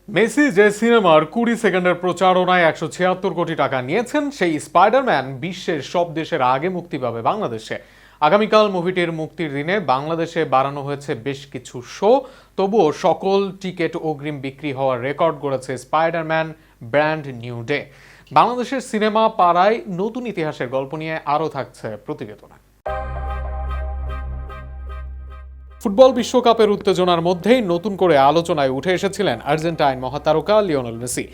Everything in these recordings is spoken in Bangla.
মেসি যে সিনেমার 20 সেকেন্ডের প্রচারণায় 176 কোটি টাকা নিয়েছেন, সেই স্পাইডারম্যান বিশ্বের সব দেশের আগে মুক্তি পাবে বাংলাদেশে। আগামীকাল মুভিটির মুক্তির দিনে বাংলাদেশে বাড়ানো হয়েছে বেশ কিছু শো। তবুও সকল টিকিট অগ্রিম বিক্রি হওয়ার রেকর্ড গড়েছে স্পাইডারম্যান ব্র্যান্ড নিউ ডে। বাংলাদেশের সিনেমা পাড়ায় নতুন ইতিহাসের গল্প নিয়ে আরও থাকছে প্রতিবেদনে। ফুটবল বিশ্বকাপের উত্তেজনার মধ্যেই নতুন করে আলোচনায় উঠে এসেছিলেন আর্জেন্টাইন মহাতারকা লিওনেল মেসি।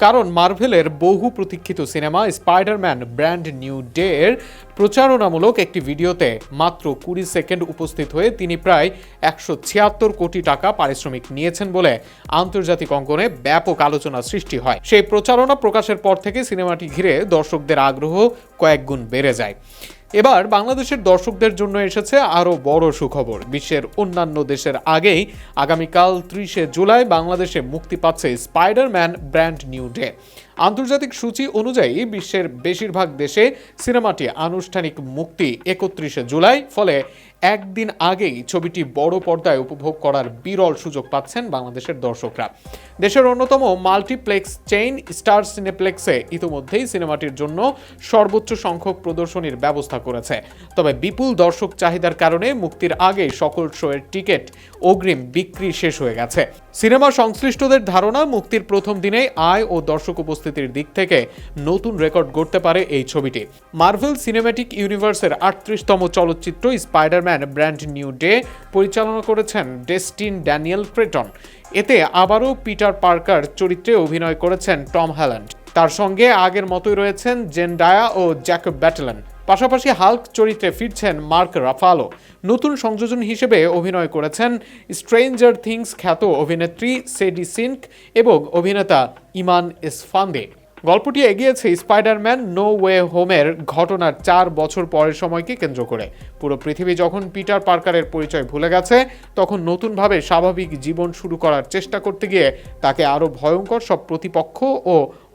কারণ মার্ভেলের বহু প্রতীক্ষিত cinema Spiderman brand new day এর প্রচারণামূলক একটি ভিডিওতে মাত্র 20 সেকেন্ড উপস্থিত হয়ে তিনি প্রায় 176 কোটি টাকা পারিশ্রমিক নিয়েছেন বলে আন্তর্জাতিক অঙ্গনে ব্যাপক আলোচনা সৃষ্টি হয়। সেই প্রচারণা প্রকাশের পর থেকে সিনেমাটি ঘিরে দর্শকদের আগ্রহ কয়েক গুণ বেড়ে যায়। এবার বাংলাদেশের দর্শকদের জন্য এসেছে আরও বড় সুখবর। বিশ্বের অন্যান্য দেশের আগেই আগামীকাল 30 জুলাই বাংলাদেশে মুক্তি পাচ্ছে স্পাইডারম্যান ব্র্যান্ড নিউ ডে। আন্তর্জাতিক সূচি অনুযায়ী বিশ্বের বেশিরভাগ দেশে সিনেমাটি আনুষ্ঠানিক মুক্তি 31 জুলাই, ফলে একদিন আগেই ছবিটি বড় পর্দায় উপভোগ করার বিরল সুযোগ পাচ্ছেন বাংলাদেশের দর্শকরা। দেশের অন্যতম মাল্টিপ্লেক্স চেইন স্টার সিনেপ্লেক্সে ইতিমধ্যেই সিনেমাটির জন্য সর্বোচ্চ সংখ্যক প্রদর্শনীর ব্যবস্থা করেছে। তবে বিপুল দর্শক চাহিদার কারণে মুক্তির আগে সকল শোয়ের টিকিট অগ্রিম বিক্রি শেষ হয়ে গেছে। সিনেমা সংশ্লিষ্টদের ধারণা, মুক্তির প্রথম দিনেই আয় ও দর্শক উপস্থিতির দিক থেকে নতুন রেকর্ড গড়তে পারে এই ছবিটি। মার্ভেল সিনেম্যাটিক ইউনিভার্সের 38তম চলচ্চিত্র স্পাইডারম্যান ব্র্যান্ড নিউ ডে পরিচালনা করেছেন ডেস্টিন ড্যানিয়েল ক্রেটন। এতে আবারও পিটার পার্কার চরিত্রে অভিনয় করেছেন টম হল্যান্ড। তার সঙ্গে আগের মতোই রয়েছেন জেন্ডায়া ও জ্যাকব ব্যাটেলন। পাশাপাশি হাল্ক চরিত্রে ফিরছেন মার্ক রাফালো। নতুন সংযোজন হিসেবে অভিনয় করেছেন স্ট্রেঞ্জার থিংস খ্যাত অভিনেত্রী সেডি সিনক এবং অভিনেতা ইমান ইসফান্দে। গল্পটি এগিয়েছে স্পাইডারম্যান নো ওয়ে হোমের ঘটনার 4 বছর পরের সময়কে কেন্দ্র করে। পুরো পৃথিবী যখন পিটার পার্কারের পরিচয় ভুলে গেছে, তখন নতুনভাবে স্বাভাবিক জীবন শুরু করার চেষ্টা করতে গিয়ে তাকে আরও ভয়ঙ্কর সব প্রতিপক্ষ ও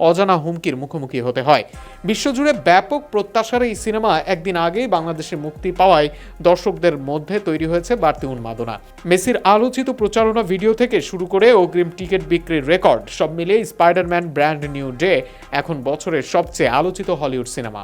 অজানা হুমকির মুখোমুখি হতে হয়। বিশ্বজুড়ে ব্যাপক প্রত্যাশার এই সিনেমা একদিন আগেই বাংলাদেশে মুক্তি পাওয়ায় দর্শকদের মধ্যে তৈরি হয়েছে বাড়তি উন্মাদনা। মেসির আলোচিত প্রচারণা ভিডিও থেকে শুরু করে অগ্রিম টিকিট বিক্রির রেকর্ড, সব মিলিয়ে স্পাইডারম্যান ব্র্যান্ড নিউ ডে এখন বছরের সবচেয়ে আলোচিত হলিউড সিনেমা।